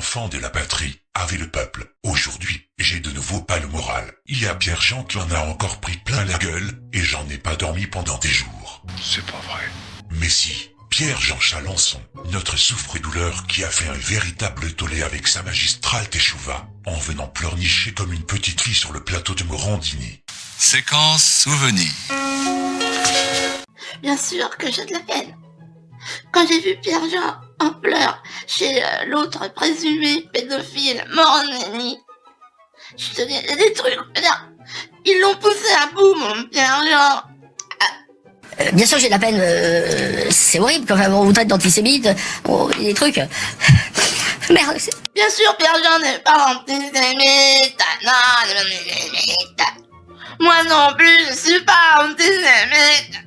enfant de la patrie, avait le peuple. Aujourd'hui, j'ai de nouveau pas le moral. Il y a Pierre-Jean qui en a encore pris plein la gueule, et j'en ai pas dormi pendant des jours. C'est pas vrai. Mais si, Pierre-Jean Chalençon, notre souffre-douleur qui a fait un véritable tollé avec sa magistrale Teshuva, en venant pleurnicher comme une petite fille sur le plateau de Morandini. Séquence souvenir. Bien sûr que j'ai de la haine. Quand j'ai vu Pierre-Jean en pleurs chez l'autre présumé pédophile Morandini, je te dis, il y a des trucs, ils l'ont poussé à bout, mon Pierre-Jean. Bien sûr, j'ai de la peine, c'est horrible quand on vous traite d'antisémite, des trucs. Merde, Bien sûr, Pierre-Jean n'est pas antisémite, non, antisémite. Moi non plus, je suis pas antisémite.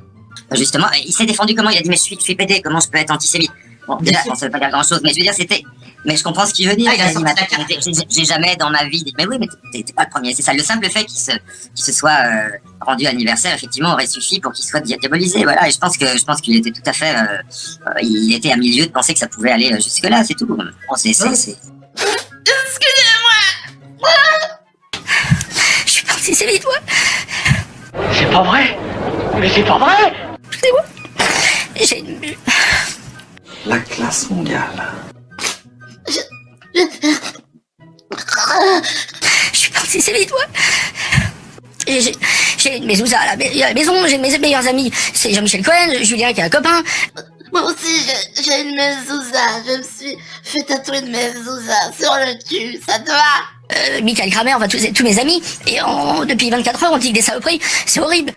Justement, il s'est défendu comment? Il a dit, mais je suis pédé, comment je peux être antisémite? Bon, déjà, ça veut pas dire grand chose, mais je veux dire, c'était... Mais je comprends ce qu'il veut dire. J'ai jamais dans ma vie dit, mais oui, mais t'es pas le premier, c'est ça. Le simple fait qu'il se soit rendu anniversaire, effectivement, aurait suffi pour qu'il soit diabolisé, voilà. Et je pense qu'il était tout à fait, il était à milieu de penser que ça pouvait aller jusque là, c'est tout. Bon, c'est. Excusez-moi. je suis pas antisémite, moi. C'est pas vrai. Mais c'est pas vrai. C'est moi. J'ai... La classe mondiale. Je suis pas antisémite, moi. J'ai mes zouzas à la maison, j'ai mes meilleurs amis. C'est Jean-Michel Cohen, Julien qui est un copain. Moi aussi, j'ai une mezouza. Je me suis fait tatouer de mezouza sur le cul, ça te va? Michael Kramer, enfin tous mes amis. Et depuis 24 heures, on dit que des saloperies. C'est horrible.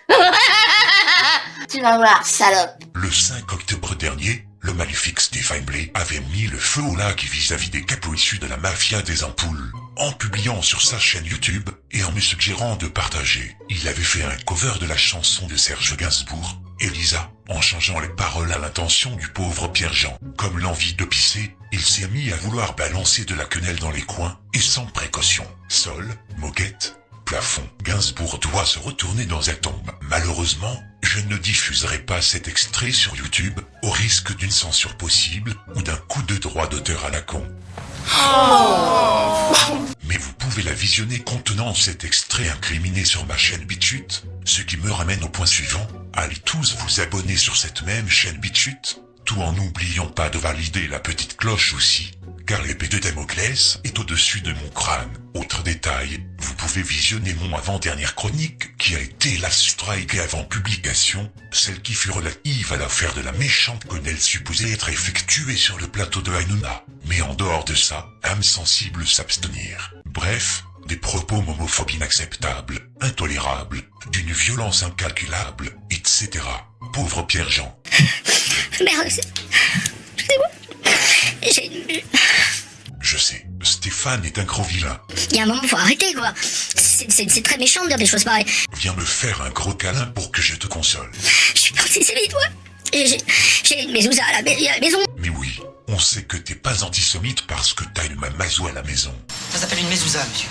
Tu vas voir, salope. Le 5 octobre dernier, le maléfique Stéphane Blé avait mis le feu au lac vis-à-vis des capots issus de la mafia des ampoules, en publiant sur sa chaîne YouTube et en me suggérant de partager. Il avait fait un cover de la chanson de Serge Gainsbourg, Elisa, en changeant les paroles à l'intention du pauvre Pierre-Jean. Comme l'envie de pisser, il s'est mis à vouloir balancer de la quenelle dans les coins, et sans précaution. Sol, moquette, plafond. Gainsbourg doit se retourner dans sa tombe. Malheureusement, je ne diffuserai pas cet extrait sur YouTube, au risque d'une censure possible ou d'un coup de droit d'auteur à la con. Mais vous pouvez la visionner contenant cet extrait incriminé sur ma chaîne BitChute, ce qui me ramène au point suivant. Allez tous vous abonner sur cette même chaîne BitChute, tout en n'oubliant pas de valider la petite cloche aussi, car l'épée de Damoclès est au-dessus de mon crâne. Autre détail, vous pouvez visionner mon avant-dernière chronique qui a été la strike avant publication, celle qui fut relative à l'affaire de la méchante quenelle supposée être effectuée sur le plateau de Hanouna. Mais en dehors de ça, âme sensible s'abstenir. Bref, des propos homophobes inacceptables, intolérables, d'une violence incalculable, etc. Pauvre Pierre-Jean. Merde, c'est moi. Je sais, Stéphane est un gros vilain. Il y a un moment, faut arrêter, quoi. C'est très méchant de dire des choses pareilles. Viens me faire un gros câlin pour que je te console. Je suis pas antisémite, moi. J'ai mes zouzas à la maison. Mais oui, on sait que t'es pas antisémite parce que t'as une mamazou à la maison. Ça s'appelle une mezouza, monsieur.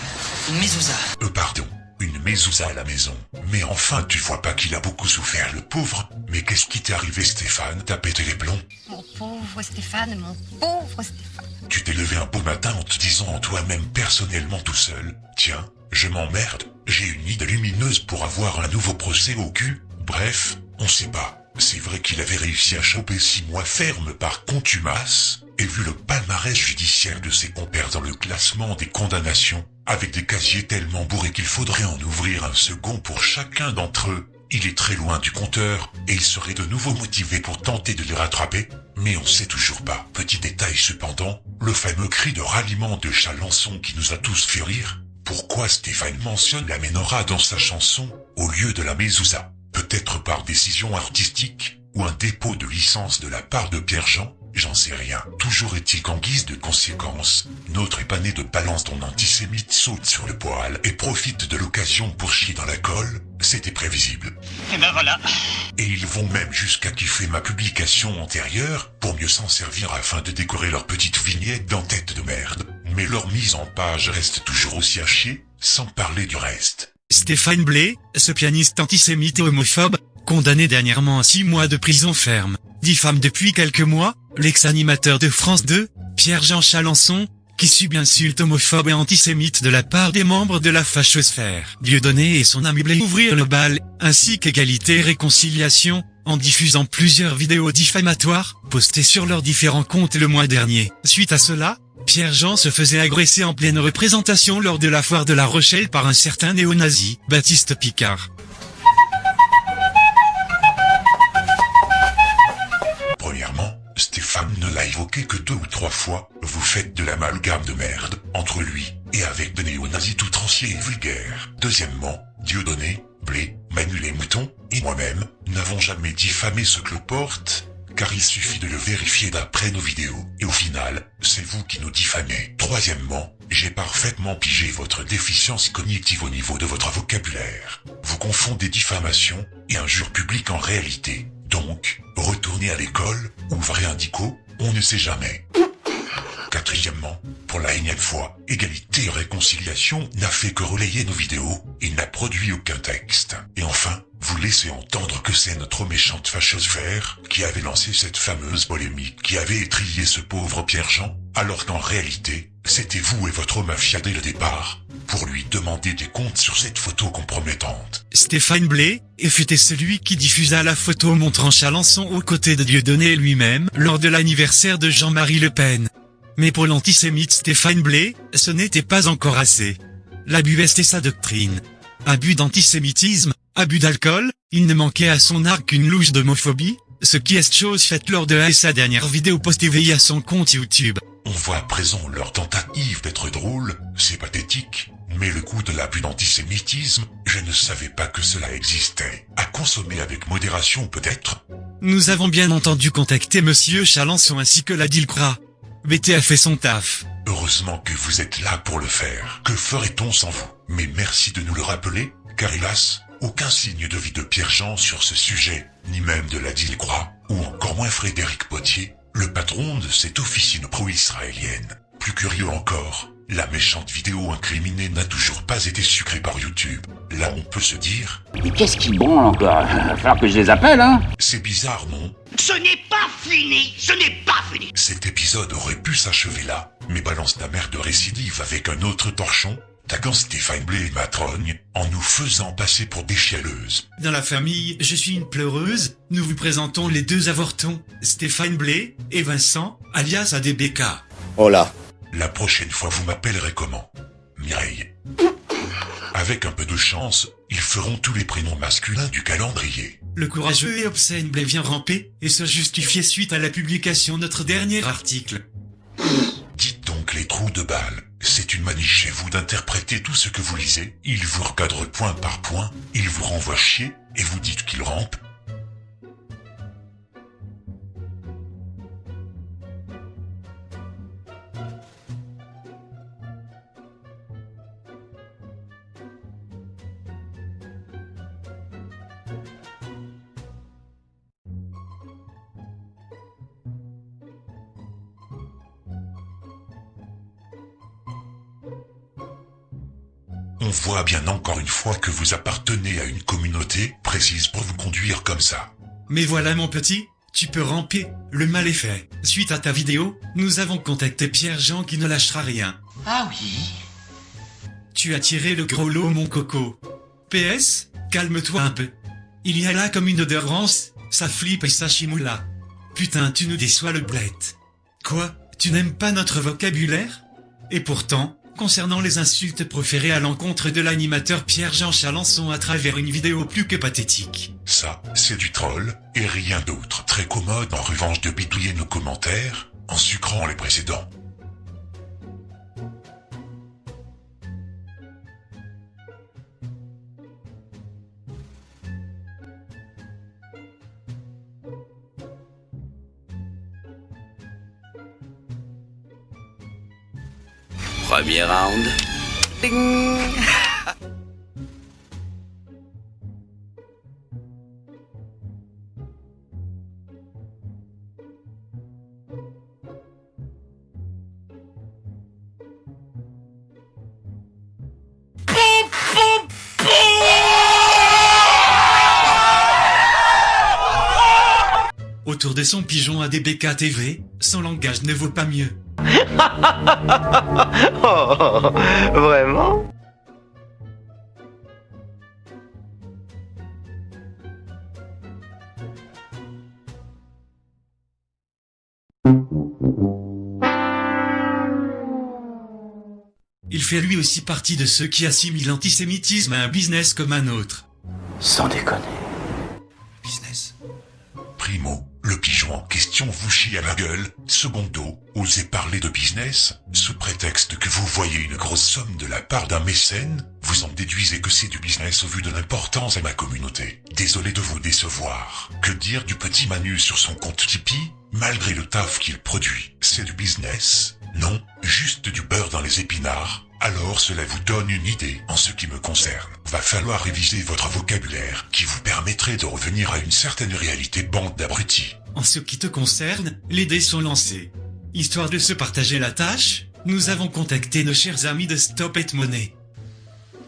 Une mezouza. Pardon, une mezouza à la maison. Mais enfin, tu vois pas qu'il a beaucoup souffert, le pauvre? Mais qu'est-ce qui t'est arrivé, Stéphane? T'as pété les plombs? Mon pauvre Stéphane, mon pauvre Stéphane. Tu t'es levé un beau matin en te disant en toi-même personnellement tout seul, tiens, je m'emmerde, j'ai une idée lumineuse pour avoir un nouveau procès au cul. Bref, on sait pas. C'est vrai qu'il avait réussi à choper 6 mois ferme par contumace, et vu le palmarès judiciaire de ses compères dans le classement des condamnations, avec des casiers tellement bourrés qu'il faudrait en ouvrir un second pour chacun d'entre eux, il est très loin du compteur, et il serait de nouveau motivé pour tenter de les rattraper, mais on sait toujours pas. Petit détail cependant, le fameux cri de ralliement de Chalençon qui nous a tous fait rire. Pourquoi Stéphane mentionne la menorah dans sa chanson, au lieu de la mezouza? Peut-être par décision artistique, ou un dépôt de licence de la part de Pierre-Jean, j'en sais rien. Toujours est-il qu'en guise de conséquence, notre épané de balance ton antisémite saute sur le poil et profite de l'occasion pour chier dans la colle, c'était prévisible. Et ben voilà. Et ils vont même jusqu'à kiffer ma publication antérieure pour mieux s'en servir afin de décorer leur petite vignette d'en-tête de merde. Mais leur mise en page reste toujours aussi à chier, sans parler du reste. Stéphane Blé, ce pianiste antisémite et homophobe, condamné dernièrement à 6 mois de prison ferme, diffame depuis quelques mois l'ex-animateur de France 2, Pierre-Jean Chalençon, qui subit insultes homophobes et antisémites de la part des membres de la fachosphère. Dieudonné et son ami Blé ouvrirent le bal, ainsi qu'Égalité et Réconciliation, en diffusant plusieurs vidéos diffamatoires, postées sur leurs différents comptes le mois dernier. Suite à cela, Pierre-Jean se faisait agresser en pleine représentation lors de la foire de La Rochelle par un certain néo-nazi, Baptiste Picard. Premièrement, Stéphane ne l'a évoqué que 2 ou 3 fois. Vous faites de l'amalgame de merde entre lui et avec des néo-nazis tout ranciers et vulgaires. Deuxièmement, Dieudonné, Blé, Manu les Moutons et moi-même n'avons jamais diffamé ce cloporte, car il suffit de le vérifier d'après nos vidéos. Et au final, c'est vous qui nous diffamez. Troisièmement, j'ai parfaitement pigé votre déficience cognitive au niveau de votre vocabulaire. Vous confondez diffamation et injure publique en réalité. Donc, retournez à l'école, ouvrez un dico, on ne sait jamais. Quatrièmement, pour la énième fois, Égalité et Réconciliation n'a fait que relayer nos vidéos et n'a produit aucun texte. Et enfin, vous laissez entendre que c'est notre méchante fachosphère qui avait lancé cette fameuse polémique qui avait étrillé ce pauvre Pierre-Jean, alors qu'en réalité, c'était vous et votre mafia dès le départ, pour lui demander des comptes sur cette photo compromettante. Stéphane Blé fut celui qui diffusa la photo montrant Chalençon aux côtés de Dieudonné lui-même lors de l'anniversaire de Jean-Marie Le Pen. Mais pour l'antisémite Stéphane Blé, ce n'était pas encore assez. L'abus était sa doctrine. Abus d'antisémitisme, abus d'alcool, il ne manquait à son arc qu'une louche d'homophobie, ce qui est chose faite lors de sa dernière vidéo postée via son compte YouTube. On voit à présent leur tentative d'être drôle, c'est pathétique, mais le coup de l'abus d'antisémitisme, je ne savais pas que cela existait. À consommer avec modération peut-être. Nous avons bien entendu contacter Monsieur Chalençon ainsi que la DILCRA. BT a fait son taf. Heureusement que vous êtes là pour le faire. Que ferait-on sans vous? Mais merci de nous le rappeler, car hélas, aucun signe de vie de Pierre-Jean sur ce sujet, ni même de la DILCRA, ou encore moins Frédéric Potier, le patron de cette officine pro-israélienne. Plus curieux encore, la méchante vidéo incriminée n'a toujours pas été sucrée par YouTube. Là on peut se dire... Mais qu'est-ce qui branle encore? Il va falloir que je les appelle, hein? C'est bizarre, non? Ce n'est pas fini. Ce n'est pas fini. Cet épisode aurait pu s'achever là, mais balance ta mère de récidive avec un autre torchon, taguant Stéphane Blé et Matrogne, en nous faisant passer pour des chialeuses. Dans la famille Je suis une pleureuse, nous vous présentons les 2 avortons, Stéphane Blé et Vincent, alias ADBK. Oh là. La prochaine fois vous m'appellerez comment? Mireille. Avec un peu de chance, ils feront tous les prénoms masculins du calendrier. Le courageux et obscène Blé vient ramper et se justifier suite à la publication de notre dernier article. Dites donc les trous de balle, c'est une manie chez vous d'interpréter tout ce que vous lisez. Il vous recadre point par point, il vous renvoie chier, et vous dites qu'il rampe. On voit bien encore une fois que vous appartenez à une communauté précise pour vous conduire comme ça. Mais voilà mon petit, tu peux ramper, le mal est fait. Suite à ta vidéo, nous avons contacté Pierre-Jean qui ne lâchera rien. Ah oui. Tu as tiré le gros lot mon coco. PS, calme-toi un peu. Il y a là comme une odeur rance, ça flippe et ça chimoula. Putain tu nous déçois le blette. Quoi, tu n'aimes pas notre vocabulaire? Et pourtant, concernant les insultes proférées à l'encontre de l'animateur Pierre-Jean Chalençon à travers une vidéo plus que pathétique. Ça, c'est du troll, et rien d'autre. Très commode en revanche de bidouiller nos commentaires, en sucrant les précédents. Premier round. Ding. Autour de son pigeon ADBK TV, son langage ne vaut pas mieux. Oh, vraiment? Il fait lui aussi partie de ceux qui assimilent l'antisémitisme à un business comme un autre. Sans déconner. Business. Primo, le pigeon en question vous chie à la gueule. Secondo, osez parler de business, sous prétexte que vous voyez une grosse somme de la part d'un mécène, vous en déduisez que c'est du business au vu de l'importance à ma communauté. Désolé de vous décevoir. Que dire du petit Manu sur son compte Tipeee? Malgré le taf qu'il produit, c'est du business? Non, juste du beurre dans les épinards. Alors cela vous donne une idée en ce qui me concerne. Va falloir réviser votre vocabulaire qui vous permettrait de revenir à une certaine réalité, bande d'abrutis. En ce qui te concerne, les dés sont lancés. Histoire de se partager la tâche, nous avons contacté nos chers amis de Stop It Money.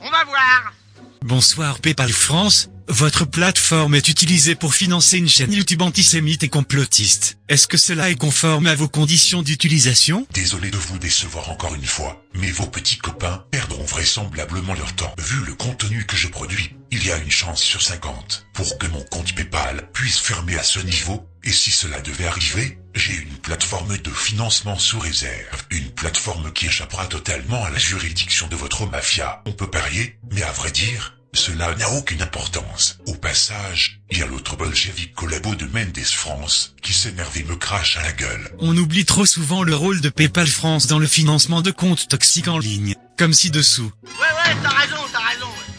On va voir. Bonsoir PayPal France, votre plateforme est utilisée pour financer une chaîne YouTube antisémite et complotiste. Est-ce que cela est conforme à vos conditions d'utilisation? Désolé de vous décevoir encore une fois, mais vos petits copains perdront vraisemblablement leur temps. Vu le contenu que je produis, il y a une chance sur 50 pour que mon compte PayPal puisse fermer à ce niveau, et si cela devait arriver, j'ai une plateforme de financement sous réserve. Une plateforme qui échappera totalement à la juridiction de votre mafia. On peut parier, mais à vrai dire, cela n'a aucune importance. Au passage, il y a l'autre bolchevique collabo de Mendes France, qui s'énerve et me crache à la gueule. On oublie trop souvent le rôle de PayPal France dans le financement de comptes toxiques en ligne, comme ci-dessous. Ouais, t'as raison,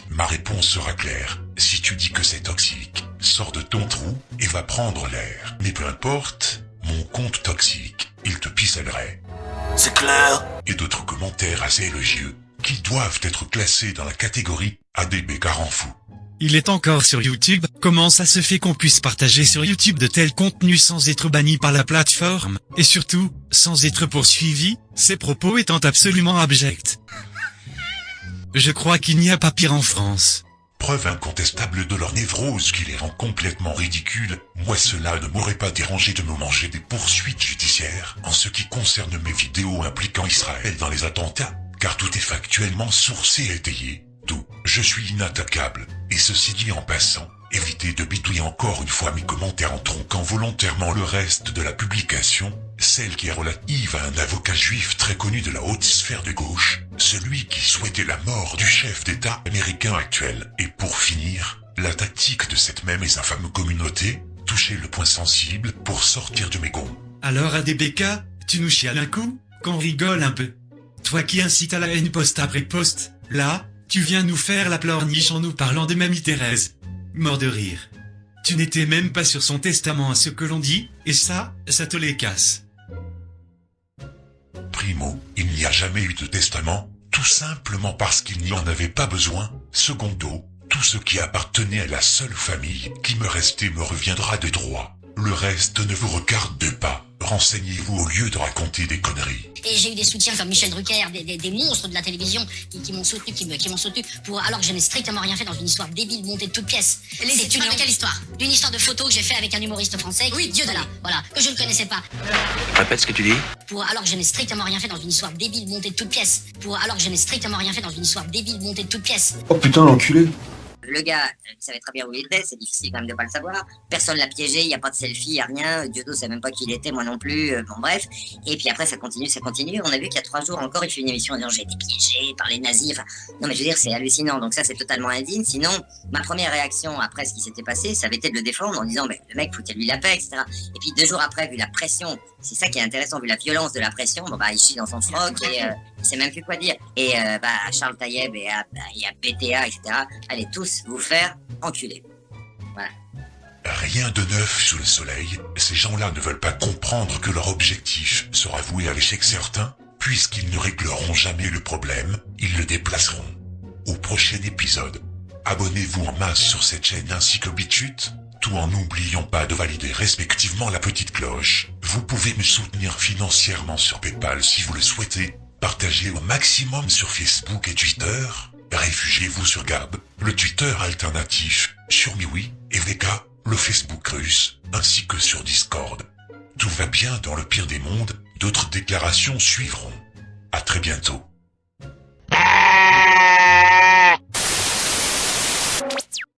Ma réponse sera claire. Si tu dis que c'est toxique, sors de ton trou et va prendre l'air. Mais peu importe, mon compte toxique, il te pissellerait. C'est clair. Et d'autres commentaires assez élogieux, qui doivent être classés dans la catégorie ADB Garant fou. Il est encore sur YouTube. Comment ça se fait qu'on puisse partager sur YouTube de tels contenus sans être banni par la plateforme, et surtout, sans être poursuivi, ces propos étant absolument abjects? Je crois qu'il n'y a pas pire en France. Preuve incontestable de leur névrose qui les rend complètement ridicules, moi cela ne m'aurait pas dérangé de me manger des poursuites judiciaires en ce qui concerne mes vidéos impliquant Israël dans les attentats, car tout est factuellement sourcé et étayé. D'où, je suis inattaquable, et ceci dit en passant, évitez de bidouiller encore une fois mes commentaires en tronquant volontairement le reste de la publication, celle qui est relative à un avocat juif très connu de la haute sphère de gauche, celui qui souhaitait la mort du chef d'État américain actuel. Et pour finir, la tactique de cette même et infâme communauté, toucher le point sensible pour sortir de mes gonds. Alors ADBK, tu nous chiales un coup, qu'on rigole un peu. Toi qui incites à la haine post après post, là, tu viens nous faire la pleurniche en nous parlant de Mamie Thérèse. Mort de rire. Tu n'étais même pas sur son testament à ce que l'on dit, et ça te les casse. Primo, il n'y a jamais eu de testament, tout simplement parce qu'il n'y en avait pas besoin. Secondo, tout ce qui appartenait à la seule famille qui me restait me reviendra de droit. Le reste ne vous regarde pas. Renseignez-vous au lieu de raconter des conneries. Et j'ai eu des soutiens comme Michel Drucker, des monstres de la télévision qui m'ont soutenu, qui m'ont soutenu alors que je n'ai strictement rien fait dans une histoire débile montée de toutes pièces. C'est une quelle histoire? D'une histoire de photo que j'ai fait avec un humoriste français. Oui, Dieu de là, voilà, que je ne connaissais pas. Répète ce que tu dis. Alors que je n'ai strictement rien fait dans une histoire débile montée de toutes pièces. Alors que je n'ai strictement rien fait dans une histoire débile montée de toutes pièces. Oh putain, l'enculé. Le gars, il savait très bien où il était, c'est difficile quand même de pas le savoir. Personne l'a piégé, il n'y a pas de selfie, il n'y a rien. Dieudo sait même pas qui il était, moi non plus. Bon bref. Et puis après ça continue. On a vu qu'il y a 3 jours encore, il fait une émission en disant j'ai été piégé par les nazis. Enfin, non mais je veux dire, c'est hallucinant. Donc ça c'est totalement indigne. Sinon, ma première réaction après ce qui s'était passé, ça avait été de le défendre en disant mais le mec foutez-lui la paix, etc. Et puis 2 jours après, vu la pression, c'est ça qui est intéressant, vu la violence de la pression, bon bah il chie dans son froc et il sait même plus quoi dire. Et à Charles Taïeb et à BTA, etc. Allez tous vous faire enculer. Voilà. Rien de neuf sous le soleil, ces gens-là ne veulent pas comprendre que leur objectif sera voué à l'échec certain, puisqu'ils ne régleront jamais le problème, ils le déplaceront. Au prochain épisode, abonnez-vous en masse sur cette chaîne ainsi que BitChute, tout en n'oubliant pas de valider respectivement la petite cloche. Vous pouvez me soutenir financièrement sur PayPal si vous le souhaitez, partagez au maximum sur Facebook et Twitter, réfugiez-vous sur Gab, le Twitter alternatif, sur MeWe et VK, le Facebook russe, ainsi que sur Discord. Tout va bien dans le pire des mondes, D'autres déclarations suivront. À très bientôt.